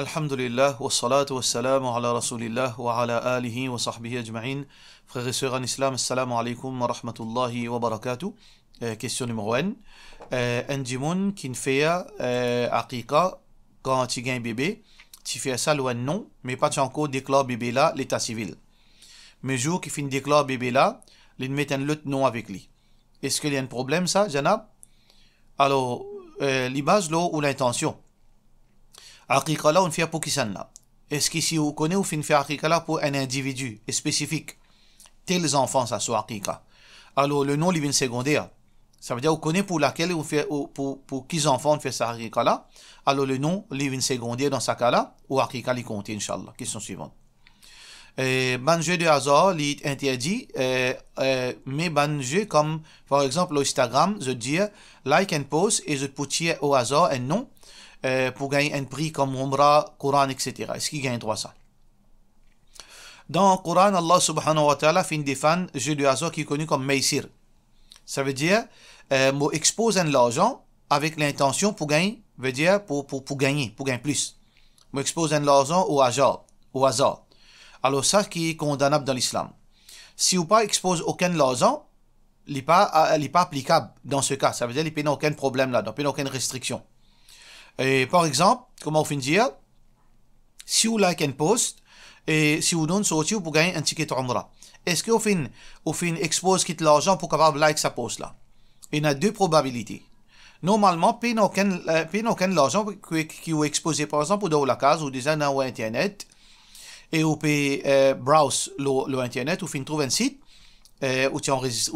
Alhamdulillah, wa salatu wa salam ala rasulillah wa ala alihi wa sahbihi ajma'in. Frères et sœurs en islam, assalamu alaikum wa rahmatullahi wa barakatuh. Question numéro 1. Un djimoun qui ne fait aqiqa quand tu gagnes un bébé, tu fais ça ou un non, mais pas tu encore déclare bébé là, l'état civil. Mais jour qui finit déclare bébé là, il met un lot non avec lui. Est-ce qu'il y a un problème ça, Janab? Alors, l'ibaz là ou l'intention. Aqiqa là, on fait pour qui ça n'a. Est-ce qu'ici, vous connaissez ou fait aqiqa là pour un individu spécifique? Tels enfants, ça soit aqiqa. Alors, le nom, il vient secondaire. Ça veut dire, vous connaissez pour laquelle on fait, pour qui enfants on fait ça aqiqa là. Alors, le nom, il vient secondaire dans ce cas-là, ou aqiqa, il compte, Inch'Allah. Question suivante. Ban jeu de hasard, il est interdit, mais ban jeu comme, par exemple, Instagram, je dis, like and post, et je peux tirer au hasard un nom, pour gagner un prix comme Umrah, Coran, etc. Est-ce qu'il gagne droit ça? Dans le Coran, Allah subhanahu wa ta'ala fait une défense jeu de hasard qui est connu comme Maysir. Ça veut dire, exposer l'argent avec l'intention pour gagner, veut dire pour gagner plus. Exposer l'argent au hasard. Alors ça qui est condamnable dans l'islam. Si vous pas expose aucun argent, il n'est pas applicable dans ce cas. Ça veut dire qu'il n'y a aucun problème là, il n'y a aucune restriction. Et par exemple, comment on finit dire, si vous like un post et si vous donnez sorti pour gagner un ticket Umrah, est-ce que vous fin expose quitte l'argent pour capable like sa post là? Il y a deux probabilités. Normalement, il n'y a aucun l'argent qui vous exposé par exemple dans la case ou déjà dans internet et vous pouvez browse l'internet ou fin trouver un site où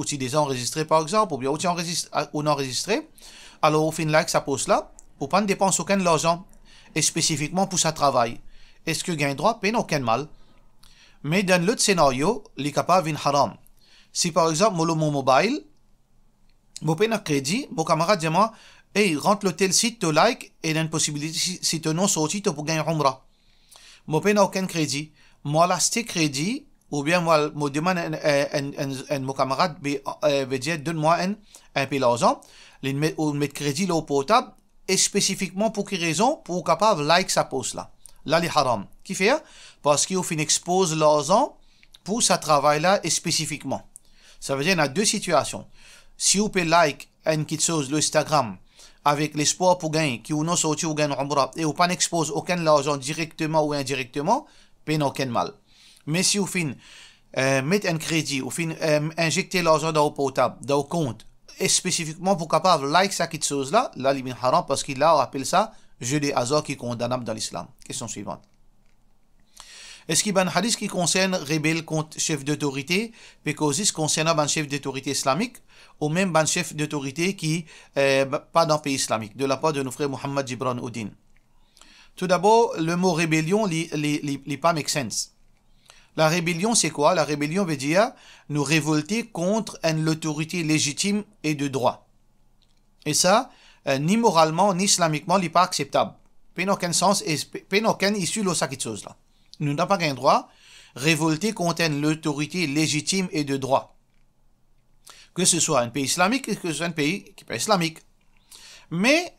tu déjà enregistré par exemple ou bien où tu enregistré, alors vous fin like sa post là. Ou pas ne dépense aucun l'argent, et spécifiquement pour sa travail. Est-ce que gagne droit? Pas aucun mal. Mais dans l'autre scénario, il est capable de haram. Si par exemple, mon mobile, mon peine à crédit, mon camarade dit moi, hey, rentre le tel site, te like, et il y a une possibilité, si tu non sorti, tu peux gagner Umrah. Mon peine à aucun crédit. Moi, là, c'est crédit, ou bien moi, me demande mon camarade, veut dire, donne-moi un peu l'argent, il met crédit là au portable, et spécifiquement pour quelle raison? Pour capable like sa post là. Là, les haram. Qui fait? Parce qu'il fin expose l'argent pour sa travail là et spécifiquement. Ça veut dire qu'il y a deux situations. Si vous pouvez like une petite chose, l'Instagram, avec l'espoir pour gagner, qui ou non sorti ou gagner Umrah, et vous pas expose aucun l'argent directement ou indirectement, pas aucun mal. Mais si vous fin mettre un crédit, ou fin injecter l'argent dans le portable, dans le compte, et spécifiquement pour capable like ça cette chose là, là il est haram parce qu'il a appelé ça jeu de hasard qui est condamnable dans l'islam. Question suivante. Est-ce qu'il y a un hadith qui concerne rebelle contre chef d'autorité, parce concernant un chef d'autorité islamique, ou même un chef d'autorité qui pas dans le pays islamique, de la part de nos frères Mohammed Gibran Oudin? Tout d'abord, le mot rébellion n'est pas make sense. La rébellion, c'est quoi? La rébellion veut dire nous révolter contre une autorité légitime et de droit. Et ça, ni moralement, ni islamiquement, n'est pas acceptable. Pas aucun sens et pas aucun issue de cette chose-là. Nous n'avons pas un droit révolter contre une autorité légitime et de droit. Que ce soit un pays islamique, que ce soit un pays qui n'est pas islamique. Mais,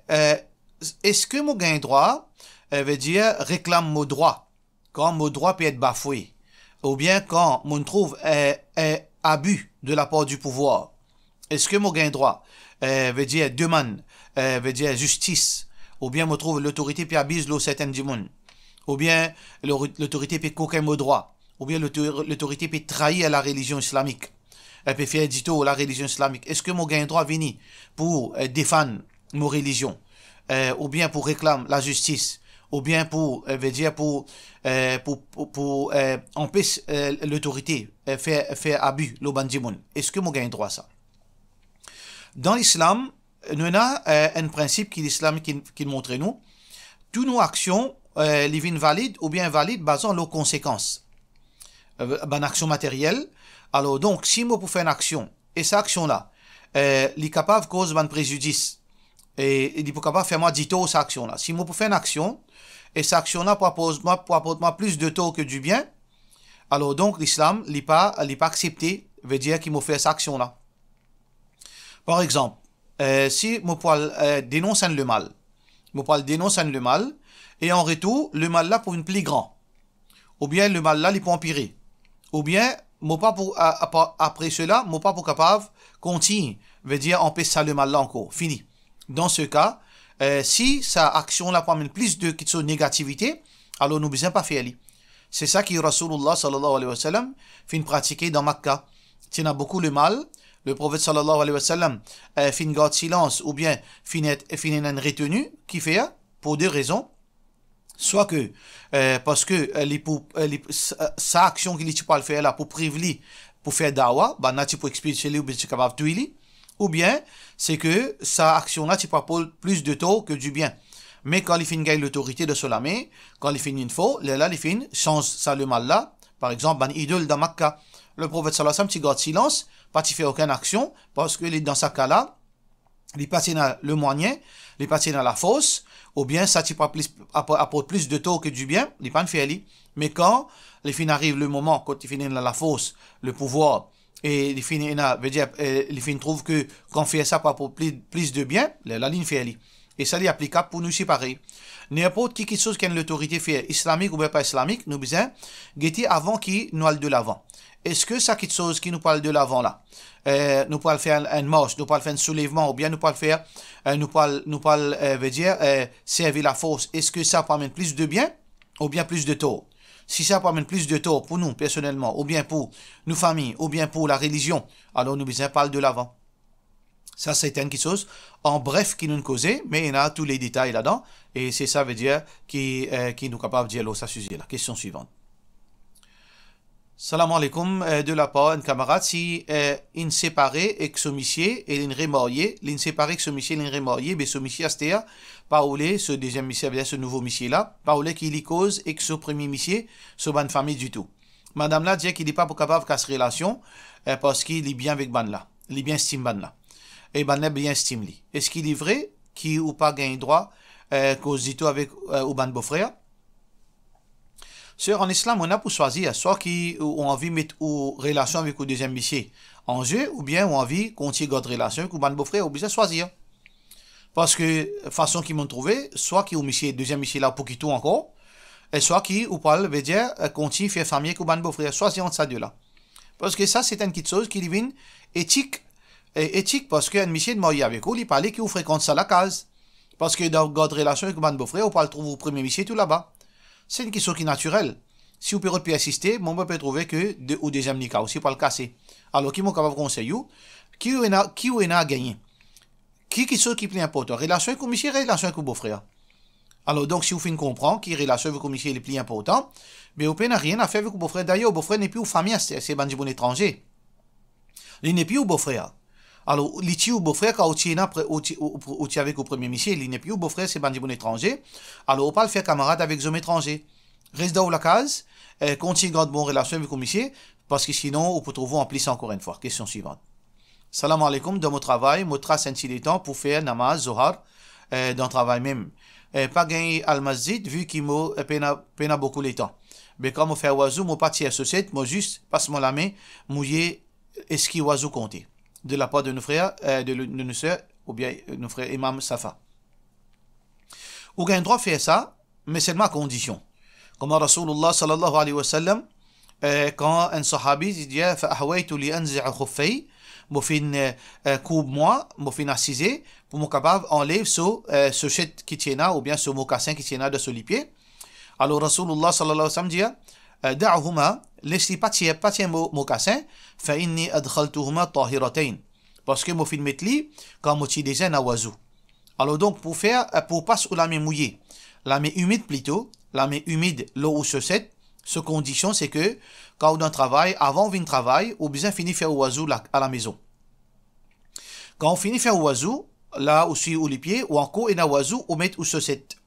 est-ce que mon gain droit veut dire réclame mon droit? Quand mon droit peut être bafoué? Ou bien quand on trouve abus de la part du pouvoir, est-ce que mon gain droit veut dire demande, veut dire justice, ou bien on trouve l'autorité qui abuse le certain du monde, ou bien l'autorité qui coquin mon droit, ou bien l'autorité qui trahir la religion islamique, elle peut faire dito la religion islamique. Est-ce que mon gain droit vient pour défendre mon religion, ou bien pour réclamer la justice? Ou bien pour empêcher l'autorité faire abus le bandimoun. Est-ce que moi gagne droit ça? Dans l'islam, nous avons un principe qui l'islam qui montre nous. Toutes nos actions, les vignes valides ou bien invalides, basant leurs conséquences. Une action matérielle. Alors donc, si moi pour faire une action, et cette action-là, est capable de causer un préjudice, et il est capable de faire moi 10 taux cette action-là. Si moi pour faire une action, et cette action-là pour apporter plus de taux que du bien, alors donc l'islam n'est pas accepté, veut dire qu'il m'a fait cette action-là. Par exemple, si moi pour dénoncer le mal, Vous parlez dénoncer le mal, et en retour, le mal là pour une plus grand. Ou bien le mal là, il peut empirer. Ou bien, après cela, mon pas pour capable, continue, veut dire empêche ça le mal là encore, fini. Dans ce cas, si sa action là prend plus de négativité, alors nous ne besoin pas faire. C'est ça que Rasulullah sallallahu alayhi wa sallam fin pratiquer dans Makkah. Il y a beaucoup le mal, le prophète sallallahu alayhi wa sallam fin garde silence ou bien fin une retenue qui fait pour deux raisons. Soit que parce que sa action qu'il peut faire là pour priver pour faire dawa, bah tu peux expliquer lui ou bien tu capable de tuer, ou bien c'est que sa action là tu peux pas plus de tort que du bien. Mais quand il finit gagne l'autorité de Solamé, quand il finit une fois, là il finit change ça le mal là. Par exemple, ban idole dans Makkah, le prophète sallallahu alayhi wa sallam tu garde silence, pas tu fais aucune action parce que dans ce cas là, il passe dans le moyen, il passe dans la fosse, ou bien ça apporte plus de tort que du bien, il pas fait. Mais quand les fin arrive le moment, quand il finit dans la fosse, le pouvoir, et il finit veut dire, il fin trouve que quand on fait ça pas pour plus de bien, la ligne fait. Et ça est applicable pour nous séparer. N'importe qui chose qu'une autorité fait, islamique ou bien pas islamique, nous besoin guetter avant qu'il nous aille de l'avant. Est-ce que ça quelque chose qui nous parle de l'avant là, nous parle faire une marche, nous parle faire un soulèvement, ou bien nous parle faire, nous parle veut dire servir la force. Est-ce que ça amène plus de bien ou bien plus de tort? Si ça amène plus de tort pour nous personnellement, ou bien pour nos familles, ou bien pour la religion, alors nous besoin parler de l'avant. Ça, c'est une chose, en bref, qui nous cause, mais il y a tous les détails là-dedans, et c'est ça veut dire qui nous capable de dire là, ça sujet. La question suivante. Salam alaikum, de la part d'un camarade, si une séparée et que ce monsieur et une remariée, l'une séparée que ce monsieur et une remariée, mais ce monsieur astéa, pas où ce deuxième monsieur, ce nouveau monsieur là, pas où qu'il y cause et que ce premier monsieur, ce bonne famille du tout. Madame là dit qu'il n'est pas capable de casser relation, parce qu'il est bien avec ban là, il est bien estime ban là. Et ban là bien estime lui. Est-ce qu'il est vrai qu'il ou pas gagne droit, cause du tout avec ou ban beau-frère? En islam, on a pour choisir soit qui ont envie de mettre en relation avec le deuxième monsieur en jeu, ou bien ont envie de continuer notre relation avec le beau-frère, ou bien choisir. Parce que, façon qu'ils m'ont trouvé, soit qui ont monsieur, deuxième monsieur là pour qui tout encore, et soit qui, ou pas, veut dire, continue faire famille avec le beau-frère, choisir entre ces deux là. Parce que ça, c'est une petite chose qui devient éthique, parce qu'un monsieur de marié avec vous, il parlait qu'il fréquente ça la case. Parce que dans votre relation avec le beau-frère, on peut le trouver au premier monsieur tout là-bas. C'est une question qui est naturelle. Si vous pouvez assister, mon peut trouver que deux ou deuxième nika aussi pas le casser. Alors, qui m'ont capable de conseiller, qui a gagné? Qui est ce qui est plus important? Relation avec le monsieur, relation avec le beau-frère. Alors, donc, si vous finissez comprendre qui relation avec le monsieur est le plus important, mais vous n'avez rien à faire avec le beau-frère. D'ailleurs, le beau-frère n'est plus une famille, c'est un bon étranger. Il n'est plus un beau-frère. Alors, il ou beau-frère, quand vous êtes avec le premier monsieur, il n'est plus un beau-frère, c'est un bon étranger. Alors, on peut le faire camarade avec les hommes étrangers. Reste dans la case, continue de bonne relation avec le monsieur, parce que sinon, on peut trouver en plus encore une fois. Question suivante. Salam alaikum, dans mon travail, je trace un petit temps pour faire namaz, zohar, dans le travail même. Pas gagner al-masjid, vu qu'il m'a peine beaucoup le temps. Mais quand je fais oiseau, je pas tirer ce set, moi juste passe la main, mouiller, est-ce qu'il oiseau compter? De la part de nos frères, de nos soeurs, ou bien nos frères Imam Safa. Ou gagne droit de faire ça, mais seulement à condition. Comme Rasulullah sallallahu alayhi wa sallam, quand un sahabi dit فأحويت لأنزع خفي, je fin coupe moi, je fin assiser pour me capable enlever ce chet qui tient là ou bien ce mocassin qui tient là de ce pied. Alors Rasulullah sallallahu alayhi wa sallam dit دعهما, laisse-les pas tiens mocassin, فإني أدخلتهما طاهرتين, parce que je fin mettre li quand je déjà un oiseau. Alors donc pour passer la main mouillée, la main humide plutôt, la main humide, l'eau ou chaussette, ce condition, c'est que quand on a un travail, avant de travail, on besoin finir faire oiseau à la maison. Quand on finit faire oiseau, là aussi où les pieds, ou encore un oiseau, on met aux chaussettes.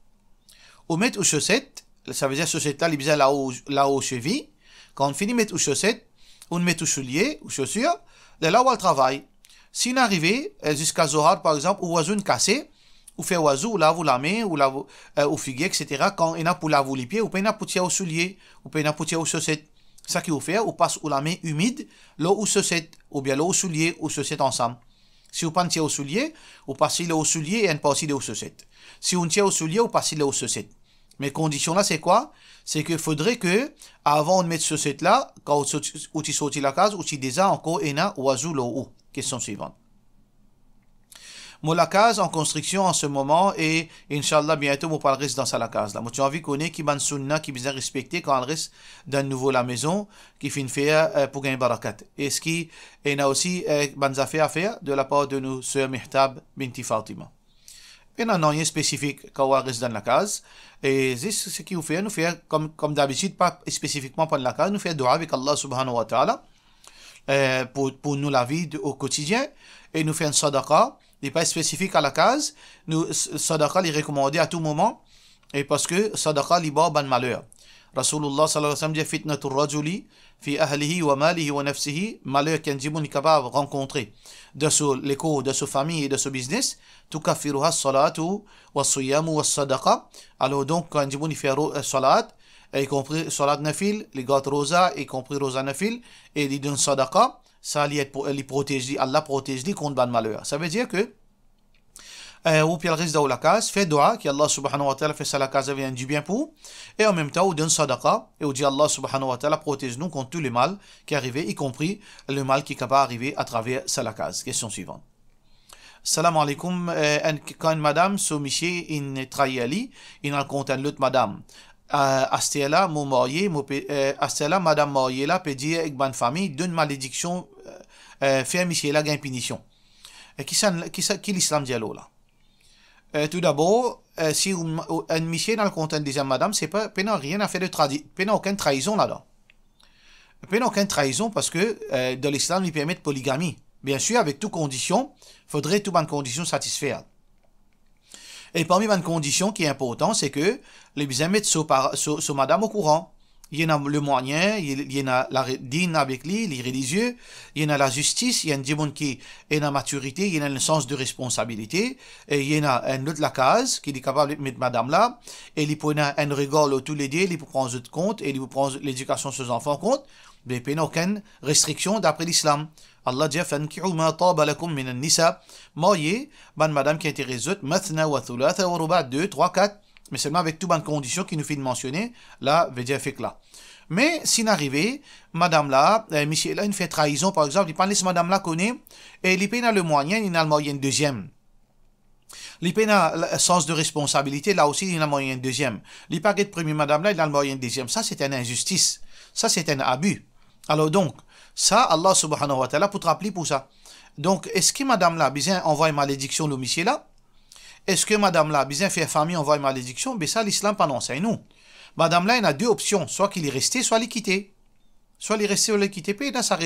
On met aux chaussettes, ça veut dire chaussette là, il besoin là aux chevilles. Quand on finit mettre aux chaussettes, on met aux souliers, aux chaussures, là où on travaille. Si on arrive jusqu'à Zohar, par exemple, ou oiseau cassé, ou fait oiseau, ou lave la main, ou lave au figuier, etc. Quand il y a pour laver les pieds, ou pas pour tirer au soulier, ou pas pour tirer aux chaussettes. Ça qu'il faut faire, ou passe ou la main humide, l'eau aux chaussettes, ou bien l'eau au soulier, ou chaussettes ensemble. Si vous pas au soulier, vous passez au soulier et un passez au société. Si vous tient au soulier, vous passez au société. Mais condition là, c'est quoi? C'est qu'il faudrait que, avant de mettre ce société là, quand vous sortez la case, vous déjà encore un oiseau là-haut. Question suivante. Moi, la case en construction en ce moment et Inch'Allah, bientôt, vous parlerez dans la case là. Moi, tu as envie qu'on ait qui ban sunna, qui bien respecté quand on reste d'un nouveau la maison, qui fait une faire pour gagner barakat. Et ce qui, il y a aussi ban affaires à faire de la part de nos sœurs Mihtab Binti Fatima. Il n'y a rien spécifique quand on reste dans la case. Et c'est ce qui nous fait, comme d'habitude, pas spécifiquement pour la case, nous fait dua avec Allah subhanahu wa ta'ala pour nous la vie au quotidien et nous fait un sadaqa. Il n'est pas spécifique à la case. Nous, sadaqa est recommandé à tout moment. Et parce que sadaqa liba ban malheur. Rasulullah sallallahu alayhi wa sallam dit fitnatul rajuli fi ahlihi wa malihi wa nafsihi. Malheur qu'un djibon est capable de rencontrer de l'écho, de sa famille et de ce business. Tukaffiruha salatu wa siyamu wa sadaqa. Alors donc, quand un djibon fait salat, y compris salat nafil, les gâtes rosa, y compris rosa nafil, et il donne sadaqa. Ça lui protège, Allah protège lui contre ban malheur. Ça veut dire que ou puis le reste de la case fait dua que Allah subhanahu wa ta'ala fait ça la case vient du bien pour et en même temps on donne sadaqa et on dit Allah subhanahu wa ta'ala protège nous contre tout le mal qui arrive y compris le mal qui est capable d'arriver à travers ça la case. Question suivante. Salam alaikum. Quand madame soumiché in trahili in raconte l'autre madame Astella, mon marié, Astella, madame mariée là, peut dire avec bonne famille, d'une malédiction, faire Michel là, gagne punition. Qui l'islam dit là? Tout d'abord, si un Michel dans le contenu de madame, c'est pas, rien à faire de pas aucune trahison là-dedans. Pas aucune trahison parce que, dans l'islam, il permet de polygamie. Bien sûr, avec toutes conditions, faudrait toutes bonnes conditions satisfaire. Et parmi les conditions qui est important, c'est que les besoins mettent sur madame au courant. Il y en a le moyen, il y en a la dîne avec lui, les religieux, il y en a la justice, il y en a des gens qui ont la maturité, il y en a le sens de responsabilité, et il y en a un autre la case qui est capable de mettre madame là, et il peut un regard tous les deux, il peut prendre compte, et il peut prendre l'éducation de ses enfants compte, mais il n'y a aucune restriction d'après l'islam. Allah dit fankihu ma taba lakum min an-nisa, marié madame qui intéresse autres mathna wa thulatha wa ruba 2 3 4, mais seulement avec toutes les conditions qui nous fait de mentionner là veut dire fait que là. Mais si n'arrivait madame là Michel là une fait trahison par exemple, il parle de madame là connaît et il peine le moyen, il a le moyen deuxième. Il peine le sens de responsabilité là aussi il a le moyen deuxième. Il pas de premier madame là, il a le moyen deuxième. Ça c'est une injustice. Ça c'est un abus. Alors donc ça, Allah subhanahu wa ta'ala pour te rappeler pour ça. Donc, est-ce que madame là, bien envoie une malédiction le monsieur là? Est-ce que madame là, bien fait famille envoie une malédiction? Ben ça, l'islam pas non, c'est nous. Madame là, il a deux options. Soit qu'il est resté, soit il est quitté. Soit il est resté ou il est quitté. Puis dans sa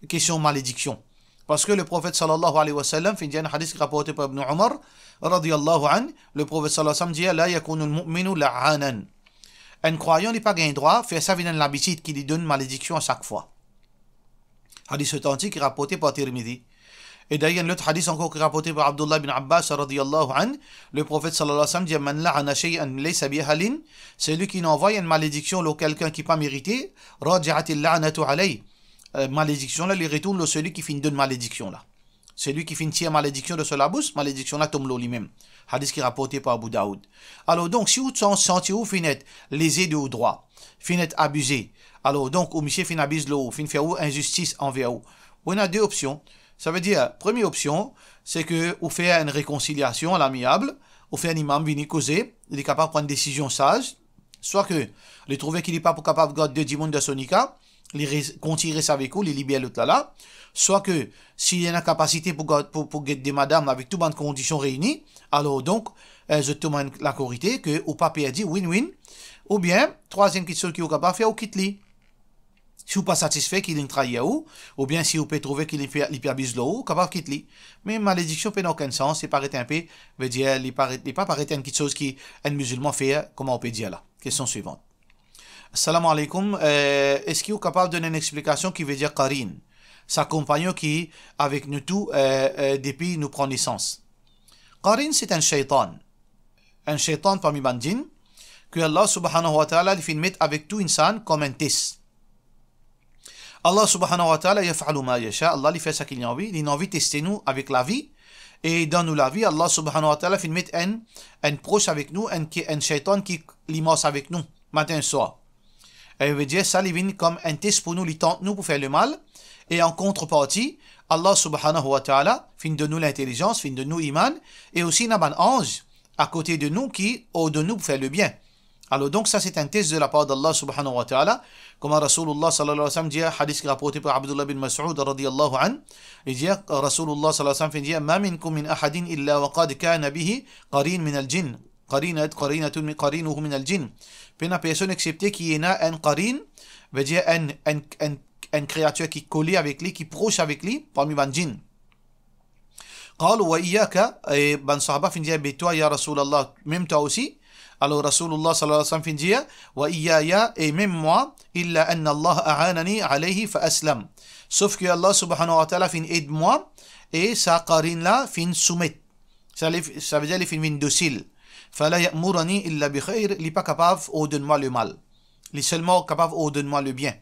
question malédiction. Parce que le prophète sallallahu alayhi wa sallam, fait un hadith rapporté par Ibn Umar, radiyallahu an, le prophète sallallahu alayhi wa sallam dit, la yakunu al-mu'minu la'anan. Un croyant n'est pas gain droit, fait ça vient de l'habitude qui lui donne malédiction à chaque fois. Hadith authentique qui est rapporté par Tirmidhi. Et d'ailleurs, l'autre hadith encore qui est rapporté par Abdullah bin Abbas radiyallahu an, le prophète sallallahu alayhi wa sallam dit man la'ana shay'an laysa bihalin, c'est lui qui envoie une malédiction à quelqu'un qui pas mérité, raja'atil la'natu alayhi. Malédiction là, il retourne celui qui finit d'une malédiction là. Celui qui finit une malédiction de cela bouche, malédiction là tombe lui-même. Hadith qui est rapporté par Abu Daoud. Alors donc, si vous sentez vous finissez lésé de droit, finissez abusé, alors donc, au monsieur fin abuse l'eau, fin fait injustice envers vous. On a deux options. Ça veut dire, première option, c'est que vous faites une réconciliation à l'amiable, vous faites un imam venir causer, il est capable de prendre une décision sage, soit que, il trouve qu'il n'est pas capable de garder 10 monde de sonika, il continue ça avec vous, il libère l'autre là, soit que, s'il y a une capacité pour garder des madames avec toutes les conditions réunies, alors donc, je demande la corité que, ou pas perdu, win-win, ou bien, troisième question qui est capable de faire, ou quitte-li. Si vous n'êtes pas satisfait qu'il est trahi à vous, ou bien si vous pouvez trouver qu'il est abuse là ou capable de quitter. Mais malédiction n'a aucun sens, c'est paraît un peu, veut dire, il n'est pas paraît une chose qui un musulman fait, comment on peut dire là. Question suivante. Assalamu alaikum, est-ce qu'il est capable de donner une explication qui veut dire Karin, sa compagnon qui, avec nous tous, depuis nous prend naissance. Karin, c'est un shaitan parmi bandines, que Allah subhanahu wa ta'ala, il fait mettre avec tout insan comme un test. Allah subhanahu wa ta'ala yaf'alu ma yasha. Allah il fait ça qu'il a envie. Il a envie de tester nous avec la vie. Et dans nous la vie, Allah subhanahu wa ta'ala fait mettre un proche avec nous, un shaitan qui l'immense avec nous, matin et soir. Et veut dire ça, il vient comme un test pour nous, il tente nous pour faire le mal. Et en contrepartie, Allah subhanahu wa ta'ala fin de nous l'intelligence, fin de nous iman, et aussi il y a un ange à côté de nous qui au de nous pour faire le bien. Alors donc ça c'est un test de la part d'Allah subhanahu wa ta'ala, comme Rasulullah sallallahu alayhi wa sallam dit, hadith rapporté par Abdullah bin Mas'ud radiyallahu an, il dit, Rasulullah sallallahu alayhi wa sallam dit, ma minkum min ahadin illa wa qad kana bihi qarin min al-jinn, qarinuhu min al-jinn. Puis une personne excepté qui est un qarin, veut dire une créature qui est collée avec lui, qui est proche avec lui, parmi les djinns. قال وإياك بن صحابة في نجيا بتوع يا رسول الله même toi aussi. Alors Rasulullah sallallahu alayhi wa sallam fin dire wa iyaya et même moi illa anna Allah a'anani alayhi fa aslam. Sauf que Allah subhanahu wa ta'ala fin aide moi et sa qarine là fin soumet. Ça veut dire il fin docile. Fala ya'murani illa bi khair, il n'est pas capable ordonne-moi le mal. Il est seulement capable ordonne-moi le bien.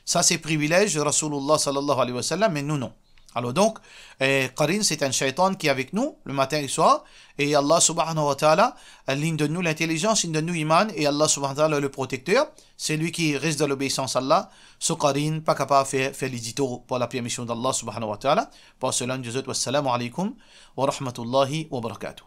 Ça c'est privilège de Rasulullah sallallahu alayhi wa sallam, mais nous non. Alors donc, Qarin, c'est un shaitan qui est avec nous le matin et le soir, et Allah subhanahu wa ta'ala, il donne nous l'intelligence, il donne nous iman, et Allah subhanahu wa ta'ala le protecteur, c'est lui qui reste dans l'obéissance à Allah. Ce Qarin, pas capable de faire l'édito pour la permission d'Allah subhanahu wa ta'ala. Pour cela, nous disons wassalamu alaikum wa rahmatullahi wa barakatuh.